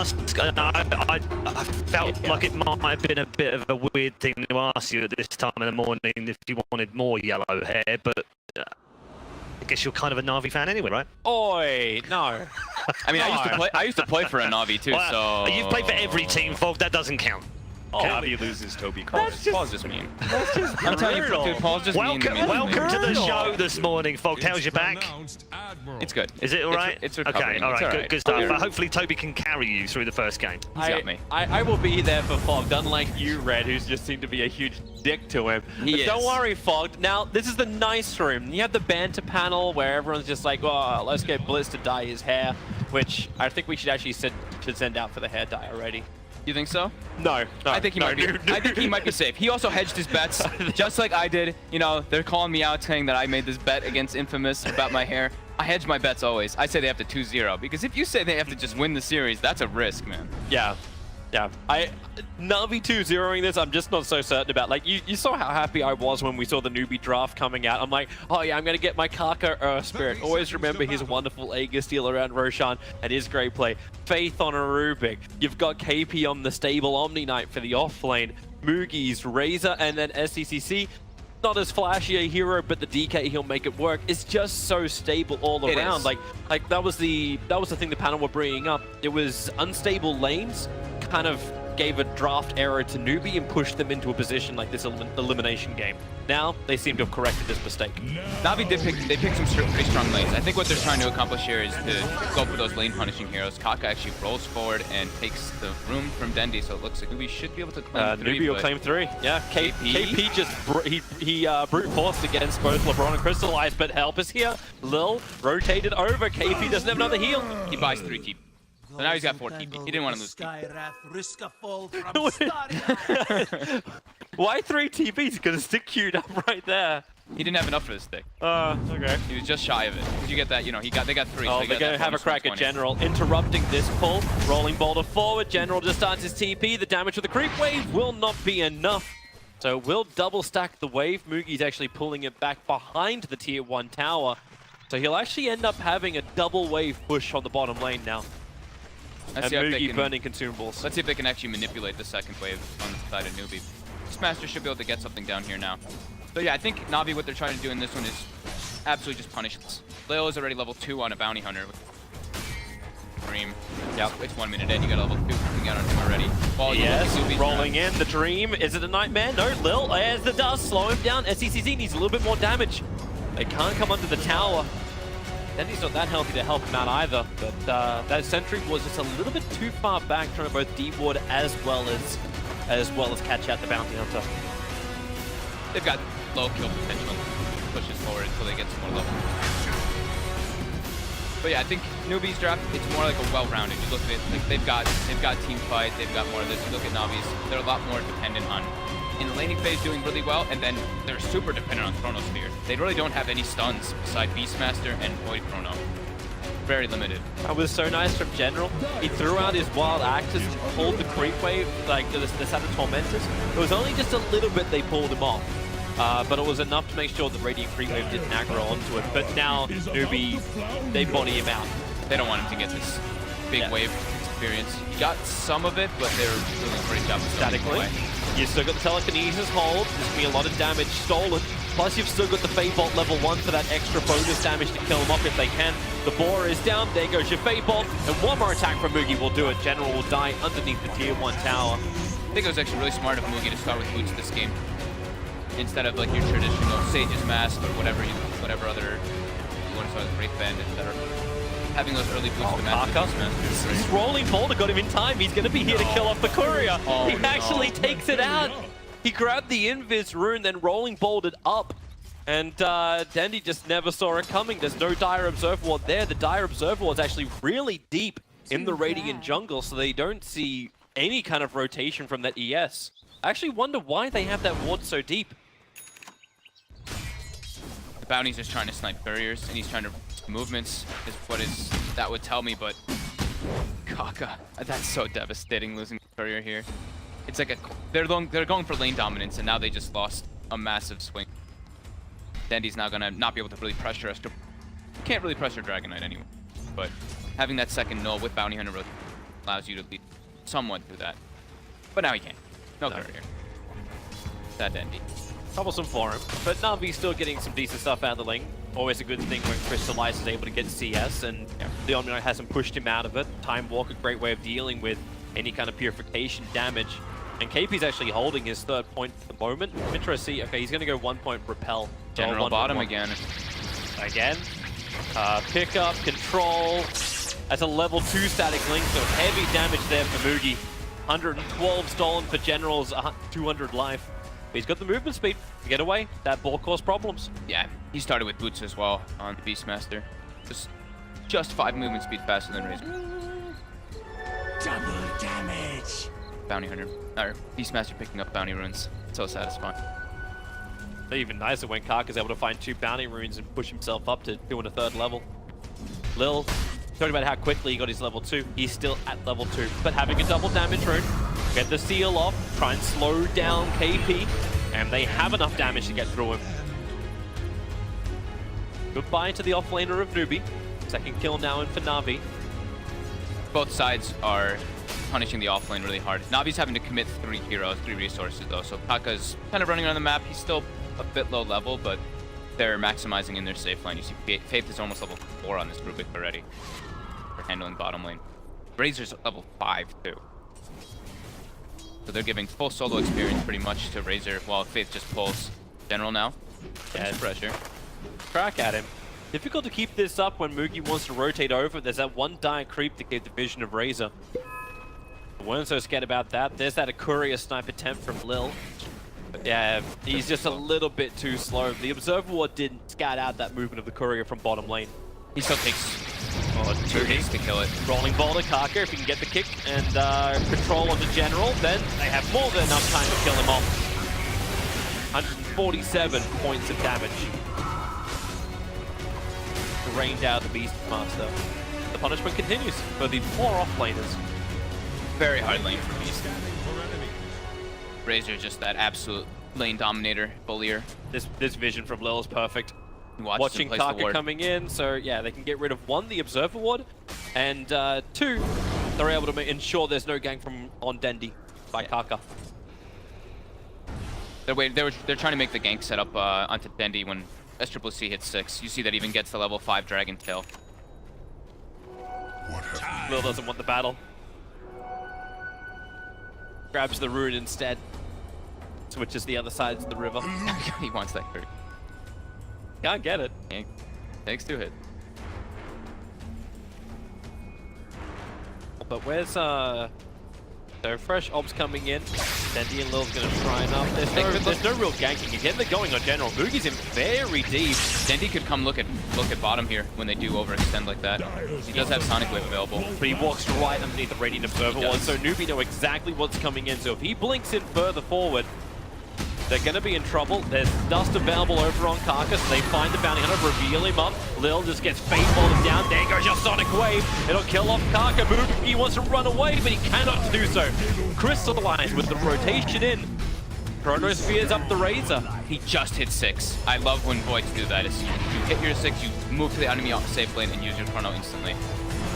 ask? I felt like it might have been a bit of a weird thing to ask you at this time in the morning if you wanted more yellow hair, but I guess you're kind of a NAVI fan anyway, right? Oi, no. I mean, I used to play for a NAVI too, well, so... You've played for every team, Fog. That doesn't count. NAVI loses Toby Collins. Paul's just mean. That's just I'm telling you, dude, Paul's just mean. Welcome to the show this morning, Fog. How's your back? It's good. Is it all right? It's recovering. Okay, all right, good stuff. Right. Hopefully Toby can carry you through the first game. He's got me. I will be there for Fogged, unlike you, Red, who's just seemed to be a huge dick to him. He is. Don't worry, Fogged. Now, this is the nice room. You have the banter panel where everyone's just like, oh, let's get Blitz to dye his hair, which I think we should actually send out for the hair dye already. You think so? No, I think he might be. I think he might be safe. He also hedged his bets, just like I did. You know, they're calling me out saying that I made this bet against Infamous about my hair. I hedge my bets always. I say they have to 2-0 because if you say they have to just win the series, that's a risk, man. Yeah. Yeah, NAVI 2-0ing this, I'm just not so certain about. Like, you saw how happy I was when we saw the NEWBEE draft coming out. I'm like, oh yeah, I'm going to get my KUNKKA Earth Spirit. Always remember his wonderful Aegis steal around Roshan and his great play. Faith on a Rubik. You've got KP on the stable Omni Knight for the off lane. Moogie's Razor, and then SCCC. Not as flashy a hero, but the DK, he'll make it work. It's just so stable all around. Like that was the thing the panel were bringing up. It was unstable lanes, kind of gave a draft error to NEWBEE and pushed them into a position like this elimination game. Now they seem to have corrected this mistake. NAVI they picked some pretty strong lanes. I think what they're trying to accomplish here is to go for those lane punishing heroes. KUNKKA actually rolls forward and takes the room from Dendi, so it looks like NEWBEE should be able to claim 3. NEWBEE will claim 3. Yeah, KP just brute forced against both LeBron and Crystallize, but help is here. Lil rotated over. KP doesn't have another heal. He buys 3 TP. So now he's got 4 TP. He didn't want to lose TP. Why 3 TPs? Because the stick queued up right there. He didn't have enough for the stick. Okay. He was just shy of it. Did you get that? You know, they got 3. Oh, so they're going to have a crack at 120. General. Interrupting this pull. Rolling boulder forward. General just starts his TP. The damage with the creep wave will not be enough. So we'll double stack the wave. Moogie's actually pulling it back behind the tier 1 tower. So he'll actually end up having a double wave push on the bottom lane now. Let's and see if they Moogie can, burning consumables. Let's see if they can actually manipulate the second wave on the side of NEWBEE. Smaster should be able to get something down here now. So yeah, I think NAVI, what they're trying to do in this one is absolutely just punish this. Leo is already level 2 on a bounty hunter. Dream. Yep. It's 1 minute in, you got a level 2 coming out on him already. Ball, yes, rolling in. The Dream. Is it a Nightmare? No, Lil. As the dust, slow him down. SCCZ needs a little bit more damage. They can't come under the tower. Then he's not that healthy to help him out either, but that sentry was just a little bit too far back, trying to both deboard as well as catch out the bounty hunter. They've got low kill potential. Pushes forward until they get some more level. But yeah, I think NEWBEE's draft, it's more like a well-rounded. You look at it, like they've got team fight, they've got more of this. You look at NAVI's, they're a lot more dependent on in the laning phase doing really well, and then they're super dependent on Chronosphere. They really don't have any stuns beside Beastmaster and Void Chrono. Very limited. That was so nice from General. He threw out his wild axes and pulled the creep wave, like the set of Tormentors. It was only just a little bit they pulled him off. But it was enough to make sure the Radiant Creep Wave didn't aggro onto it. But now, NEWBEE, they body him out. They don't want him to get this big wave experience. He got some of it, but they're doing a great job of statically. You still got the Telekinesis hold. There's going to be a lot of damage stolen. Plus, you've still got the Fate Bolt level 1 for that extra bonus damage to kill him off if they can. The Boar is down. There goes your Fate Bolt. And one more attack from Moogie will do it. General will die underneath the tier 1 tower. I think it was actually really smart of Moogie to start with boots this game, instead of like your traditional Sage's Mask or whatever other you want to start with Wraith Bandit that are having those early boosts to Master. He's rolling boulder, got him in time. He's going to be here to kill off the courier. He actually takes it out. He grabbed the Invis rune, then rolling bouldered up. And Dendi just never saw it coming. There's no Dire Observer Ward there. The Dire Observer Ward's actually really deep in the Radiant jungle, so they don't see any kind of rotation from that ES. I actually wonder why they have that ward so deep. The bounty's just trying to snipe barriers, and he's trying to movements is that would tell me, but KUNKKA, that's so devastating losing barrier here. It's like they're going for lane dominance, and now they just lost a massive swing. Dendi's now gonna not be able to really pressure us. Can't really pressure Dragon Knight anymore, but having that second null with Bounty Hunter really allows you to lead someone through that. But now he can't. No courier. Sad Dendy. Troublesome for him, but Navi's still getting some decent stuff out of the lane. Always a good thing when Crystallize is able to get CS, and the Omni Knight hasn't pushed him out of it. Time Walk, a great way of dealing with any kind of purification damage. And KP's actually holding his 3rd point at the moment. Interesting. Okay, he's going to go 1 point repel. General bottom again. Again. Pick up, control. That's a level 2 static link, so heavy damage there for Mugi. 112 stolen for General's 200 life. But he's got the movement speed to get away. That ball caused problems. Yeah, he started with boots as well on Beastmaster. Just 5 movement speed faster than Razor. Double damage. Bounty Hunter, or Beastmaster picking up bounty runes. So satisfying. Even nicer when KUNKKA's able to find 2 bounty runes and push himself up to 2 and a 3rd level. Lil, talking about how quickly he got his level 2. He's still at level 2, but having a double damage rune, get the seal off, try and slow down KP, and they have enough damage to get through him. Goodbye to the offlaner of NEWBEE. 2nd kill now in for Navi. Both sides are punishing the offlane really hard. Navi's having to commit 3 heroes, 3 resources though, so KUNKKA's kind of running around the map. He's still a bit low level, but they're maximizing in their safe lane. You see Faith is almost level 4 on this Rubik already for handling bottom lane. Razor's level 5 too. So they're giving full solo experience pretty much to Razor, while Faith just pulls General now. Yeah, Pressure. Crack at him. Difficult to keep this up when Mugi wants to rotate over. There's that one dire creep to keep the vision of Razor. Weren't so scared about that. There's that Akuria snipe attempt from Lil. But yeah, he's just a little bit too slow. The Observer Ward didn't scout out that movement of the Courier from bottom lane. He still takes 2 hits to kill it. Rolling ball to KUNKKA if he can get the kick and control onto General, then they have more than enough time to kill him off. 147 points of damage. Rained out the Beastmaster. The punishment continues for the 4 offlaners. Very hard lane for Beast. Razor just that absolute lane dominator, bullier. This vision from Lil is perfect. Watching KUNKKA coming in, so yeah, they can get rid of 1, the Observer Ward, and 2, they're able to ensure there's no gank from on Dendi by KUNKKA. They're trying to make the gank set up onto Dendi when SCCC hits 6. You see that even gets the level 5 Dragon Tail. Lil doesn't want the battle. Grabs the rune instead. Switches the other sides of the river. He wants that crit. Can't get it. Yeah. Takes 2 hits. But where's so fresh obs coming in. Dendi and Lil's gonna try and up. There's no real ganking. Again, they're going on General. Mugi's in very deep. Dendi could come look at bottom here when they do overextend like that. He does have Sonic Wave available. But he walks right underneath the Radiant Observer Ward, so NEWBEE know exactly what's coming in. So if he blinks in further forward, they're going to be in trouble. There's dust available over on KUNKKA, so they find the Bounty Hunter, reveal him up. Lil just gets fate bolted down. There goes your Sonic Wave. It'll kill off KUNKKA. Mugi wants to run away, but he cannot do so. Crystallize with the rotation in. Chronosphere's up the Razor. He just hit 6. I love when Voids do that. You hit your 6, you move to the enemy safe lane and use your Chrono instantly.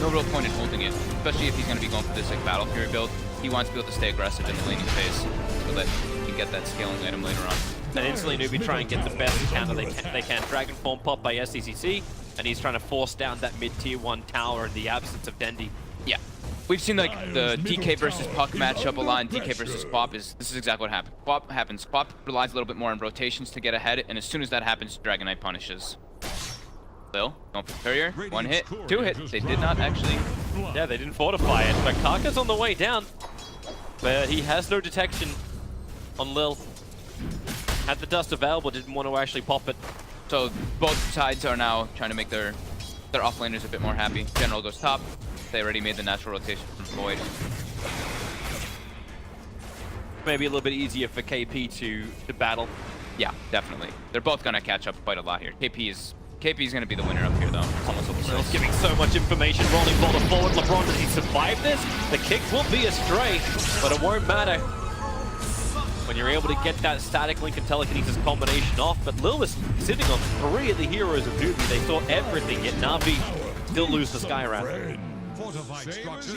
No real point in holding it, especially if he's going to be going for this like Battle Fury build. He wants to be able to stay aggressive in the laning phase so that he can get that scaling item later on. And instantly NEWBEE try and get the best counter they can. Dragon Form pop by SCCC, and he's trying to force down that mid-tier 1 tower in the absence of Dendi. Yeah. We've seen like the DK versus Puck matchup a lot, and DK versus Quap this is exactly what happens. Quap relies a little bit more on rotations to get ahead, and as soon as that happens, Dragon Knight punishes. Lil, going for Courier, 1 hit, 2 hits. They did not actually. Yeah, they didn't fortify it, but KUNKKA's on the way down. But he has no detection on Lil. Had the dust available, didn't want to actually pop it. So both sides are now trying to make their offlaners a bit more happy. General goes top. They already made the natural rotation from Void. Maybe a little bit easier for KP to battle. Yeah, definitely. They're both gonna catch up quite a lot here. KP is gonna be the winner up here though. It's almost level 6. Giving so much information, rolling ball to forward. LeBron, does he survive this? The kick will be astray, but it won't matter when you're able to get that static link and telekinesis combination off. But Lil is sitting on 3 of the heroes of NEWBEE. They saw everything, yet NAVI still lose the Sky round.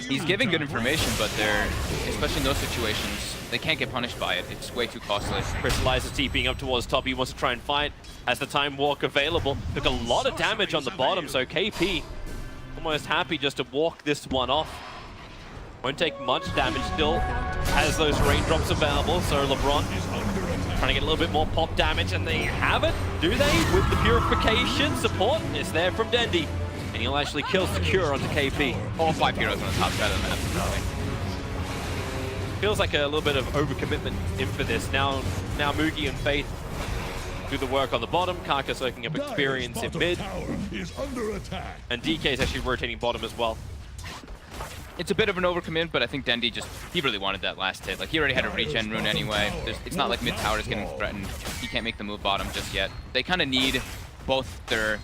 He's giving good information, but they're, especially in those situations, they can't get punished by it. It's way too costly. Crystallize is TPing up towards top. He wants to try and fight. Has the time walk available. Took a lot of damage on the bottom, so KP almost happy just to walk this one off. Won't take much damage, still has those raindrops available, so LeBron trying to get a little bit more pop damage, and they have it, do they? With the purification support, it's there from Dendi. And he'll actually kill Secure onto KP. All 5 heroes on the top side of the map. Feels like a little bit of overcommitment in for this. Now Mugi and Faith do the work on the bottom. KUNKKA soaking up experience in mid. And DK is actually rotating bottom as well. It's a bit of an overcommit, but I think Dendi he really wanted that last hit. Like, he already had a regen rune anyway. It's not like mid tower is getting threatened. He can't make the move bottom just yet. They kind of need both their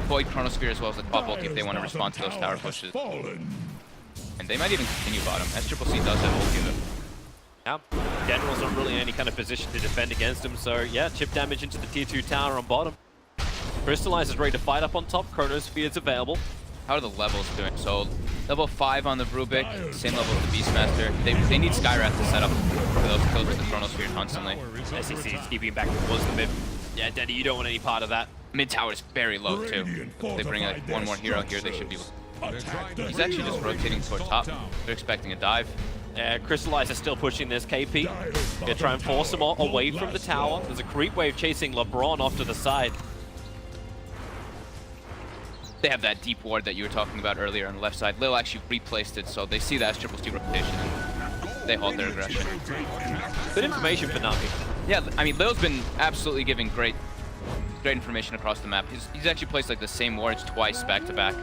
Void Chronosphere as well as the Quad Ulti if they want to respond to those tower pushes. And they might even continue bottom. SCCC does have ulti though. Yeah, General's not really in any kind of position to defend against him, so yeah, chip damage into the tier 2 tower on bottom. Crystallize is ready to fight up on top. Chronosphere is available. How are the levels doing? So level 5 on the Rubik, same level as the Beastmaster. They need Skywrath to set up for those kills with the Chronosphere constantly. SCC is keeping back towards the mid. Yeah, Dendi, you don't want any part of that. Mid tower is very low too. If they bring like one more hero here, they should be. He's actually just rotating toward top. They're expecting a dive. Crystallize is still pushing this. KP gonna try and force him away from the tower. There's a creep wave chasing LeBron off to the side. They have that deep ward that you were talking about earlier on the left side. Lil actually replaced it, so they see that SCCC rotation and they hold their aggression. Good information for NAVI. Yeah, I mean, Lil's been absolutely giving great information across the map. He's actually placed like the same wards twice back to back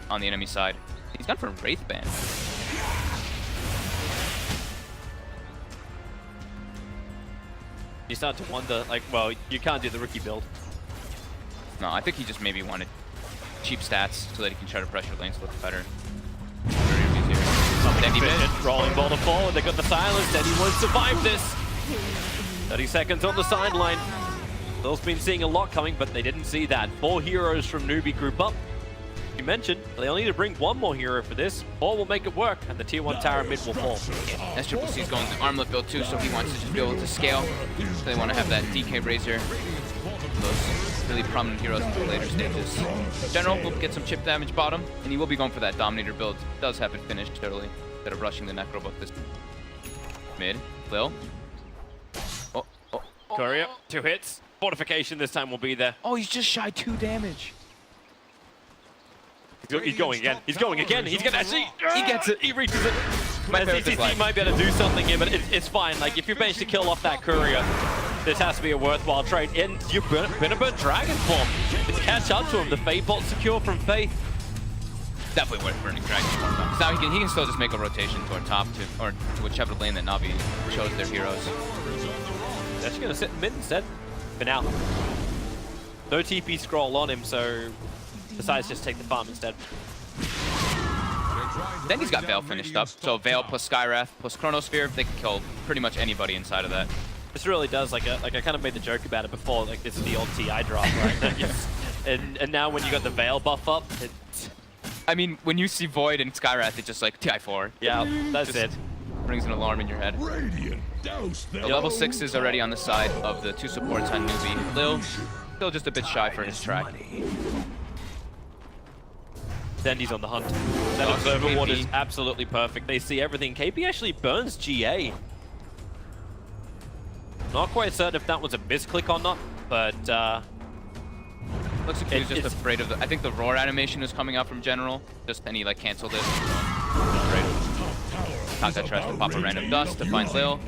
on the enemy side. He's gone for Wraith Band. You start to wonder, like, well, you can't do the rookie build. No, I think he just maybe wanted cheap stats so that he can try to pressure lanes a little better. Rolling ball to forward, they got the silence, Dendi won't survive this. 30 seconds on the sideline. Lil's been seeing a lot coming, but they didn't see that. 4 heroes from NEWBEE group up. You mentioned, they'll need to bring 1 more hero for this, or we'll make it work, and the tier 1 tower mid will fall. SCCC is going to armlet build too, so he wants to just be able to scale. So they want to have that DK Razor. Those really prominent heroes in the later stages. General will get some chip damage bottom, and he will be going for that Dominator build. Does have it finished early, instead of rushing the Necrobook this mid. Lil. Courier, 2 hits. Fortification this time will be there. Oh, he's just shy 2 damage. He's going again. He's going again. He's gonna actually. He gets it. He reaches it. CCC might be able to do something here, but it's fine. Like, if you manage to kill off that courier, this has to be a worthwhile trade. And you're gonna burn Dragon Form to catch up to him. The Fate Bolt secure from Faith. Definitely worth burning Dragon Form though. Now he can still just make a rotation toward top or to whichever lane that NAVI shows their heroes. They're actually gonna sit in mid instead. For now. No TP scroll on him, so decides just take the farm instead. Then he's got Veil finished up, so Veil plus Skywrath plus Chronosphere, they can kill pretty much anybody inside of that. This really does, like I kind of made the joke about it before, like this is the old TI drop, right? and now when you got the Veil buff up, it's... I mean, when you see Void and Skywrath, it's just like TI4. Yeah, that's it. Brings an alarm in your head. The level 6 is already on the side of the 2 supports on NEWBEE. Lil, still just a bit shy for his track. Dendi's on the hunt. That observer ward is absolutely perfect. They see everything. KP actually burns GA. Not quite certain if that was a misclick or not, but looks like he was just afraid of the... I think the roar animation is coming out from General. Just, and he like canceled it. KUNKKA tries to pop a random dust to find Lil.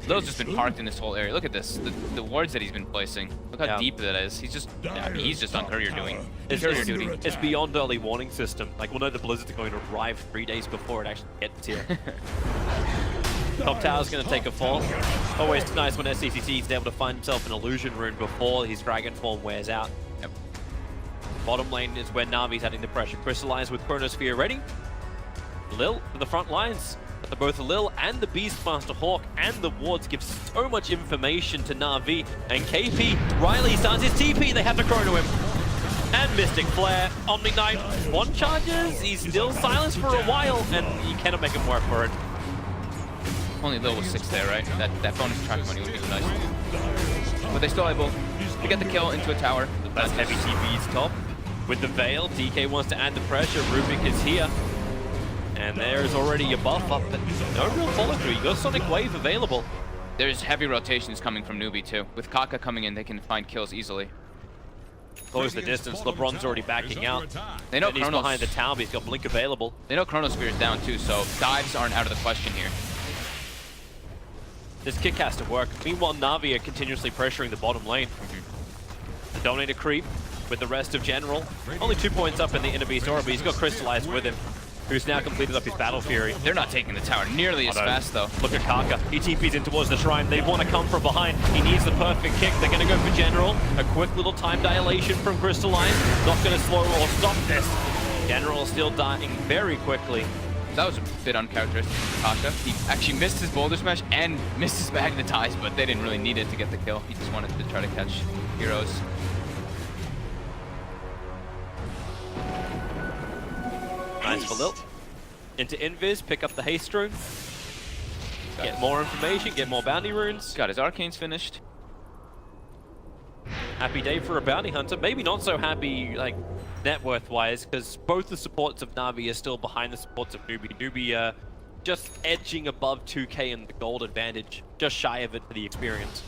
Lil's just been parked in this whole area. Look at this, the wards that he's been placing. Look how deep that is. He's just, I mean, he's just on courier duty. It's beyond early warning system. Like, we'll know the blizzards are going to arrive 3 days before it actually gets here. Top tower's going to take a fall. Always nice when SCCC is able to find himself an illusion rune before his dragon form wears out. Yep. Bottom lane is where Navi's adding the pressure. Crystallize with Chronosphere ready. Lil to the front lines. But both Lil and the Beastmaster Hawk and the wards give so much information to NAVI. And KP, Riley starts his TP. They have to chrono him. And Mystic Flare, Omni Knight, one charges, he's still silenced for a while, and you cannot make him work for it. Only Lil was 6 there, right? That bonus track money would be nice. But they're still able to get the kill into a tower. That's heavy TP's top. With the Veil, DK wants to add the pressure, Rubik is here. And there's already a buff up, but no real follow-through. You got Sonic Wave available. There's heavy rotations coming from NEWBEE too. With KUNKKA coming in, they can find kills easily. Close the distance, LeBron's already backing out. They know And he's Chronos behind the tower, but he's got Blink available. They know Chronosphere is down too, so dives aren't out of the question here. This kick has to work. Meanwhile, NAVI are continuously pressuring the bottom lane. The Dominator creep with the rest of General. Only 2 points up in the inner beast aura, but he's got Crystallized with him, who's now completed up his Battle Fury. They're not taking the tower nearly as fast though. Look at KUNKKA. He TP's in towards the shrine. They want to come from behind. He needs the perfect kick. They're going to go for General. A quick little time dilation from Crystallized. Not going to slow or stop this. General still dying very quickly. That was a bit uncharacteristic for KUNKKA. He actually missed his Boulder Smash and missed his Magnetize, but they didn't really need it to get the kill. He just wanted to try to catch heroes. Nice for Lil. Into Invis, pick up the haste rune. Get more information, get more bounty runes. Got his Arcanes finished. Happy day for a bounty hunter. Maybe not so happy, like, net worth wise, because both the supports of NAVI are still behind the supports of NEWBEE. NEWBEE just edging above 2K in the gold advantage, just shy of it for the experience.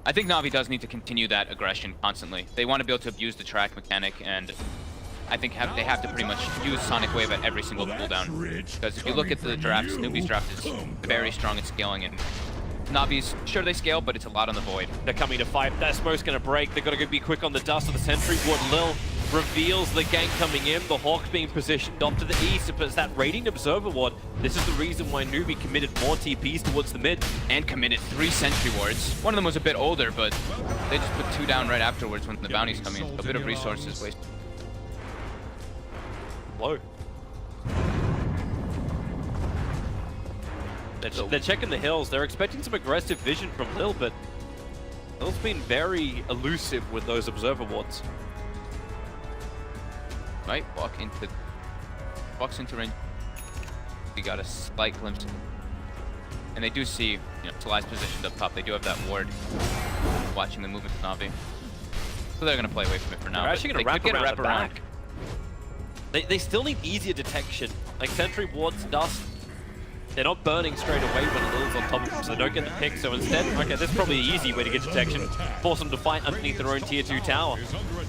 I think NAVI does need to continue that aggression constantly. They want to be able to abuse the track mechanic, and I think they have to pretty much use Sonic Wave at every single cooldown. Because if you look at the drafts, NEWBEE's draft is very strong at scaling, and NAVI's, sure they scale, but it's a lot on the Void. They're coming to fight. That smoke's going to break. They've got to be quick on the dust of the Sentry Ward. Lil reveals the gank coming in. The Hawk being positioned off to the east. But it's that Radiant Observer Ward. This is the reason why NEWBEE committed more TPs towards the mid. And committed 3 Sentry Wards. One of them was a bit older, but they just put 2 down right afterwards when the bounties come in. A bit of resources wasted. Low. They're checking the hills. They're expecting some aggressive vision from Lil, but Lil's been very elusive with those Observer Wards. Might walks into range. We got a slight glimpse. And they do see, Talai's positioned up top. They do have that ward watching the movement of NAVI. So they're going to play away from it for now. They're actually going to wrap around the back. They They still need easier detection. Like Sentry Wards, dust. They're not burning straight away when Lil's on top of them, so they don't get the pick. So instead, okay, this is probably an easy way to get detection. Force them to fight underneath their own tier 2 tower.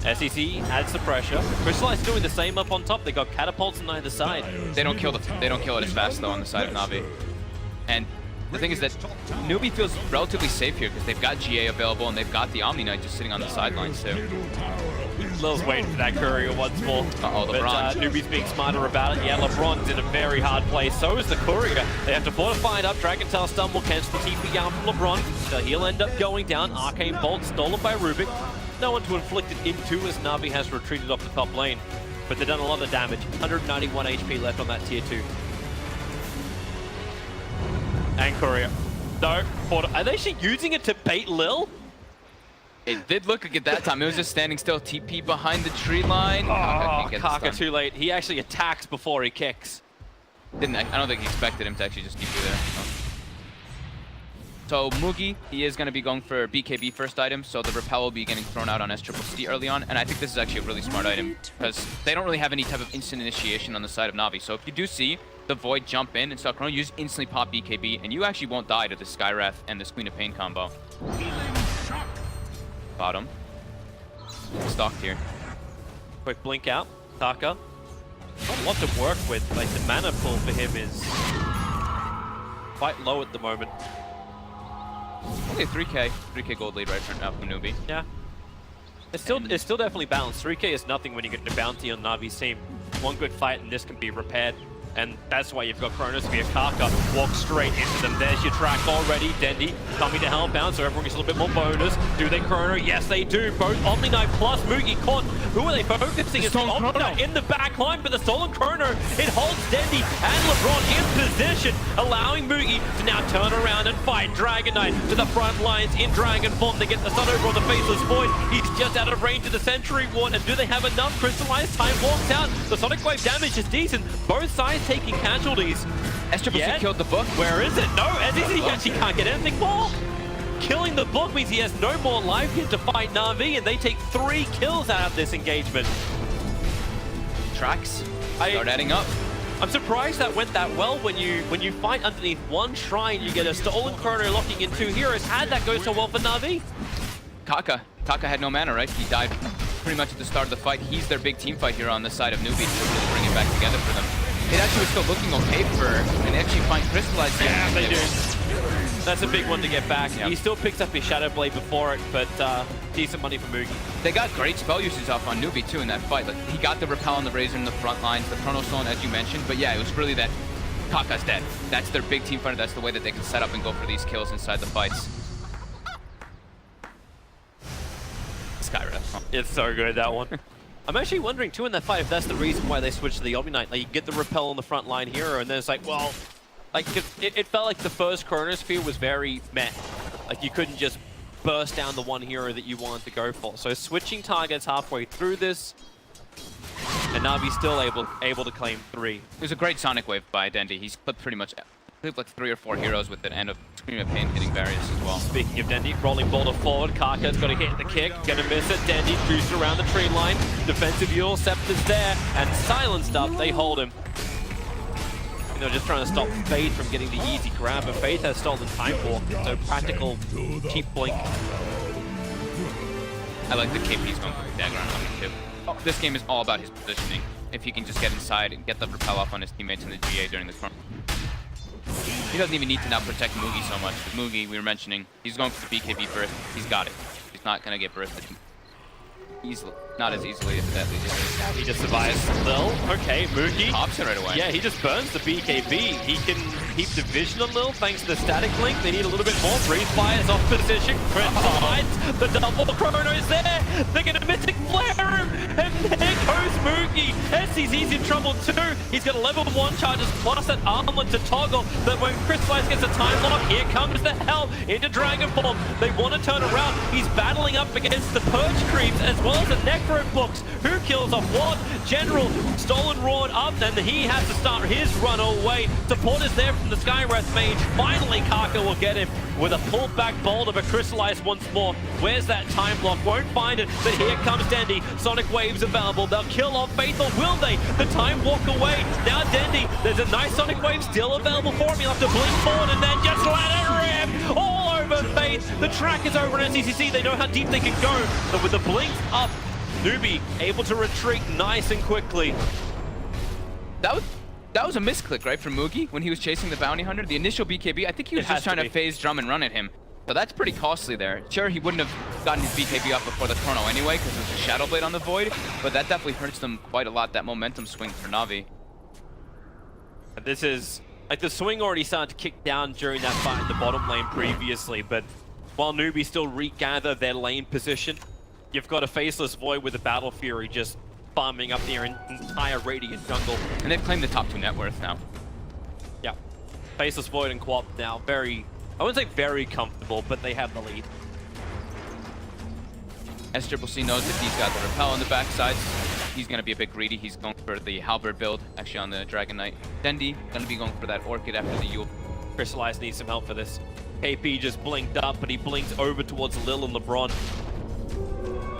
SEC adds the pressure. Crystallized doing the same up on top. They got catapults on either side. They don't kill it as fast though on the side of NAVI. And the thing is that NEWBEE feels relatively safe here because they've got GA available and they've got the Omni Knight just sitting on the sidelines too. Lil's waiting for that courier once more. Uh-oh, LeBron. But NEWBEE's being smarter about it. Yeah, LeBron's in a very hard place. So is the courier. They have to fortify it up. Dragon Tail stun will cancel the TP down from LeBron. So he'll end up going down. Arcane Bolt stolen by Rubik. No one to inflict it into as NAVI has retreated off the top lane. But they've done a lot of damage. 191 HP left on that tier 2. And courier. No, are they actually using it to bait Lil? It did look like at that time. It was just standing still. TP behind the tree line. KUNKKA too late. He actually attacks before he kicks. I don't think he expected him to actually just TP there. So Mugi, he is going to be going for BKB first item, so the Repel will be getting thrown out on SCCC early on, and I think this is actually a really smart item, because they don't really have any type of instant initiation on the side of Navi. So if you do see the Void jump in and start Chrono, you just instantly pop BKB, and you actually won't die to the Skywrath and this Queen of Pain combo. Bottom. Stocked here. Quick blink out. KUNKKA. Not a lot to work with. Like, the mana pool for him is quite low at the moment. Only a 3k gold lead right now from NEWBEE. Yeah. It's still definitely balanced. 3k is nothing when you get the bounty on Navi's team. One good fight and this can be repaired. And that's why you've got Kronos via KUNKKA walk straight into them. There's your track already. Dendi coming to help out, so everyone gets a little bit more bonus. Do they Chrono? Yes, they do. Both Omni-Knight plus Moogie caught. Who are they focusing? It's Omni-Knight in the back line, but the stolen Chrono, it holds Dendi and LeBron in position, allowing Moogie to now turn around and fight Dragon Knight to the front lines in Dragon form. They get the stun over on the Faceless Void. He's just out of range of the Sentry Ward, and do they have enough? Crystallized time walks out. The Sonic Wave damage is decent. Both sides taking casualties. SCCC killed the book. Where is it? No, SCCC actually can't get anything more. Killing the book means he has no more life here to fight Na'Vi, and they take 3 kills out of this engagement. Tracks start adding up. I'm surprised that went that well. When you fight underneath one shrine, you get a stolen Chrono locking in 2 heroes. How did that go so well for Na'Vi? KUNKKA had no mana, right? He died pretty much at the start of the fight. He's their big team fight here on this side of NEWBEE to really bring it back together for them. It actually was still looking okay for, and they actually find Crystallized. Yeah, they do. That's a big one to get back. Yep. He still picks up his Shadow Blade before it, but decent money for Moogie. They got great spell usage off on NEWBEE too in that fight. Like, he got the Repel on the Razor in the front lines, the Chrono Stone as you mentioned, but yeah, it was really that KUNKKA's dead. That's their big team fighter. That's the way that they can set up and go for these kills inside the fights. Skyref. It's so good, that one. I'm actually wondering too in that fight if that's the reason why they switched to the Omni-Knight. Like, you get the Repel on the front line hero, and then it's like, well, like it felt like the first Chronosphere was very meh. Like, you couldn't just burst down the one hero that you wanted to go for. So switching targets halfway through this, and Navi's still able to claim 3. It was a great Sonic Wave by Dendi. He's clipped pretty much like 3 or 4 heroes with it, and a Scream of Pain hitting barriers as well. Speaking of Dendi, rolling boulder forward, KUNKKA's got to hit the kick, gonna miss it. Dendi juiced around the tree line, defensive Yule, Scepter's there, and silenced up, they hold him. They're just trying to stop Faith from getting the easy grab, but Faith has stolen Time Walk, so practical cheap blink. I like the KP's going for the dagger on him too. This game is all about his positioning. If he can just get inside and get the repel off on his teammates in the GA during the front. He doesn't even need to now protect Moogie so much. With Moogie, we were mentioning, he's going for the BKB burst. He's got it. He's not going to get bursted easily. Not as easily as that. He just survives. Lil, okay, Moogie pops it right away. Yeah, he just burns the BKB. He can keep division a little thanks to the static link. They need a little bit more. Breeze fires off position. Crystallized. The double Chrono's there. They're going to Mythic Flare him. And there goes Moogie. SCC's in trouble too. He's got a level 1 charges plus an armlet to toggle. But when Crystallized gets a time lock, here comes the hell into Dragon form. They want to turn around. He's battling up against the Purge creeps as well as the Necro books. Who kills off what? General stolen Roared up, and he has to start his run away. Support is there from the Skywrath Mage. Finally, KUNKKA will get him with a pulled back boulder, but Crystallized once more. Where's that time block? Won't find it, but here comes Dendi. Sonic Waves available. They'll kill off Faith, or will they? The time walk away. Now Dendi, there's a nice Sonic Wave still available for him. He'll have to blink forward and then just let it rip all over Faith. The track is over in SCCC. They know how deep they can go, but with the blink up, NEWBEE able to retreat nice and quickly. That was a misclick, right, from Moogie when he was chasing the bounty hunter. The initial BKB, I think he was just trying to phase drum and run at him. So that's pretty costly there. Sure, he wouldn't have gotten his BKB up before the Chrono anyway, because there's a Shadow Blade on the Void, but that definitely hurts them quite a lot, that momentum swing for Navi. This is, like, the swing already started to kick down during that fight in the bottom lane previously, but while NEWBEE still regather their lane position, you've got a Faceless Void with a Battle Fury just farming up their entire Radiant jungle. And they've claimed the top 2 net worth now. Yeah. Faceless Void and Quap now very, I wouldn't say very comfortable, but they have the lead. SCCC knows that he's got the repel on the backside. He's going to be a bit greedy. He's going for the Halberd build, actually on the Dragon Knight. Dendi going to be going for that Orchid after the Yule. Crystallized needs some help for this. KP just blinked up, but he blinks over towards Lil and LeBron.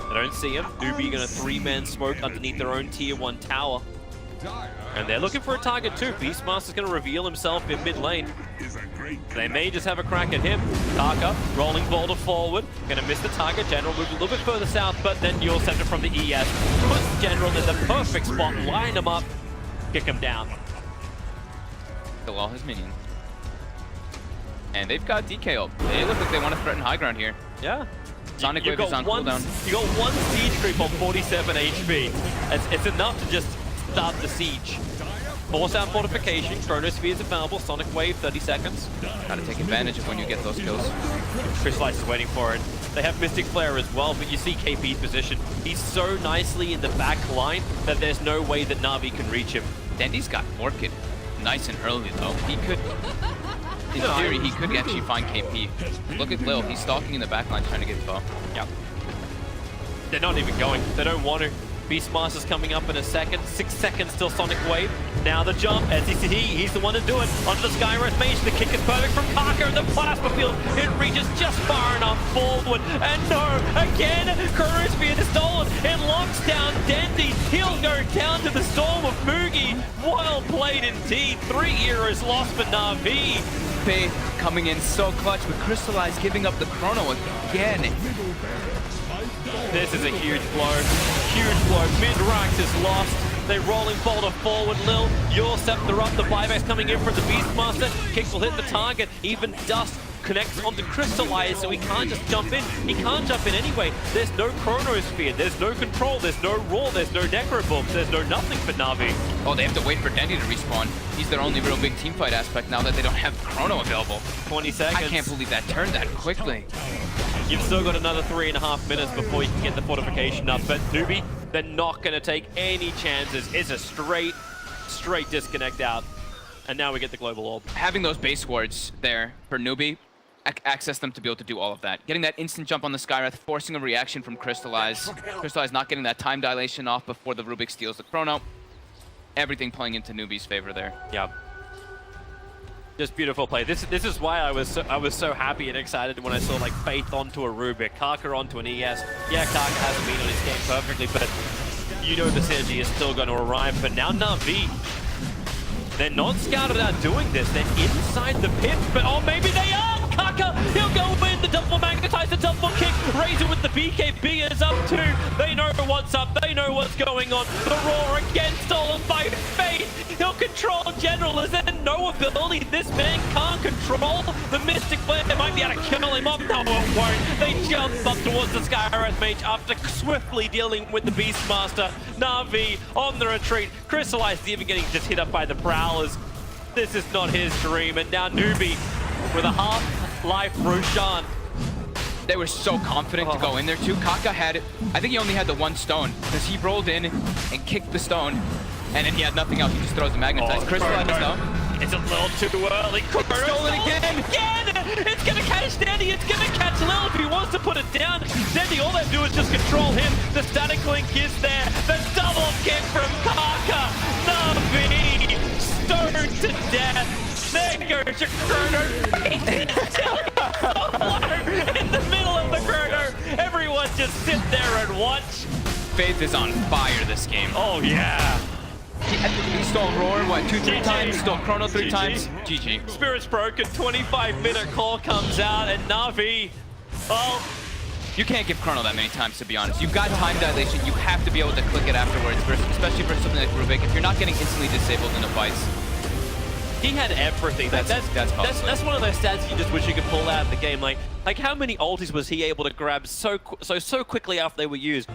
They don't see him. NEWBEE gonna 3-man smoke underneath their own tier 1 tower. And they're looking for a target too. Beastmaster's gonna reveal himself in mid lane. They may just have a crack at him. KUNKKA rolling boulder forward. Gonna miss the target. General moves a little bit further south, but then you'll send it from the ES. Puts General in the perfect spot, line him up, kick him down. Kill all his minions. And they've got DK ult. They look like they want to threaten high ground here. Yeah. Sonic Wave is on cooldown. You got 1 siege creep on 47 HP. It's enough to just start the siege. Force out fortification, Chronosphere is available, Sonic Wave, 30 seconds. Gotta take advantage of when you get those kills. Crystallize is waiting for it. They have Mystic Flare as well, but you see KP's position. He's so nicely in the back line that there's no way that Navi can reach him. Dendy's got Orchid nice and early though. He could, in theory, he could actually find KP. Look at Lil, he's stalking in the back line trying to get Foe. Yep. They're not even going. They don't want to. Beastmaster's coming up in a second. 6 seconds till Sonic Wave. Now the jump. SECT, he's the one to do it. Onto the Skywrath Mage. The kick is perfect from KUNKKA in the plasma field. It reaches just far enough forward. And no, again, Chronosphere is stolen. It locks down Dendy. He'll go down to the Storm of Mugi. Well played indeed. 3 eras lost for Navi. Faith coming in so clutch, but Crystallize giving up the chrono again. This is a huge blow. Huge blow. Mid-Rax is lost. They rolling boulder forward. Lil, your scepter up. The buybacks coming in from the Beastmaster. Kick will hit the target. Even Dust connects onto Crystallize, so he can't just jump in. He can't jump in anyway. There's no Chronosphere. There's no control. There's no Roar. There's no Necrobomb. There's no nothing for Navi. Oh, they have to wait for Dendy to respawn. He's their only real big teamfight aspect now that they don't have Chrono available. 20 seconds. I can't believe that turned that quickly. You've still got another 3.5 minutes before you can get the fortification up. But NEWBEE, they're not going to take any chances. It's a straight disconnect out. And now we get the global orb. Having those base wards there for NEWBEE, access them to be able to do all of that. Getting that instant jump on the Skywrath, forcing a reaction from Crystallize. Crystallize not getting that time dilation off before the Rubik steals the chrono. Everything playing into NEWBEE's favor there. Yeah. Just beautiful play. This is why I was so happy and excited when I saw like Faith onto a Rubik, KUNKKA onto an ES. Yeah, KUNKKA hasn't been on his game perfectly, but you know the synergy is still going to arrive. But now Navi, they're not scouted out doing this. They're inside the pit, but oh, maybe they are. KUNKKA, he'll go in. The double magnetize, the double kick. Razor with the BKB is up too. They know what's up. They know what's going on. The Roar again stolen by Faith. He'll control General. Is there no ability this man can't control? The Mystic Flare might be able to kill him off. No, it won't. They jump up towards the Skywrath Mage after swiftly dealing with the Beastmaster. Navi on the retreat. Crystallize even getting just hit up by the Prowlers. This is not his dream. And now NEWBEE with a half-life Roshan. They were so confident to go in there too. KUNKKA had it. I think he only had the one stone because he rolled in and kicked the stone. And then he had nothing else. He just throws the magnetize. Crystallize though. It's a little too early. Stolen again. It's going to catch Dendy. It's going to catch Lil if he wants to put it down. Dendy, all they do is just control him. The static link is there. The double kick from KUNKKA. Navi stoned to death. There goes your Chrono. In the middle of the Chrono. Everyone just sit there and watch. Faith is on fire this game. Oh, yeah. He stole Roar, what, 2-3 GG. times? Stole Chrono 3 GG. times? GG. Spirit's broken. 25-minute call comes out, and Navi, well, You can't give Chrono that many times, to be honest. You've got time dilation. You have to be able to click it afterwards, especially for something like Rubik. If you're not getting instantly disabled in the fights. he had everything. That's one of those stats you just wish you could pull out of the game. Like how many ultis was he able to grab so quickly after they were used?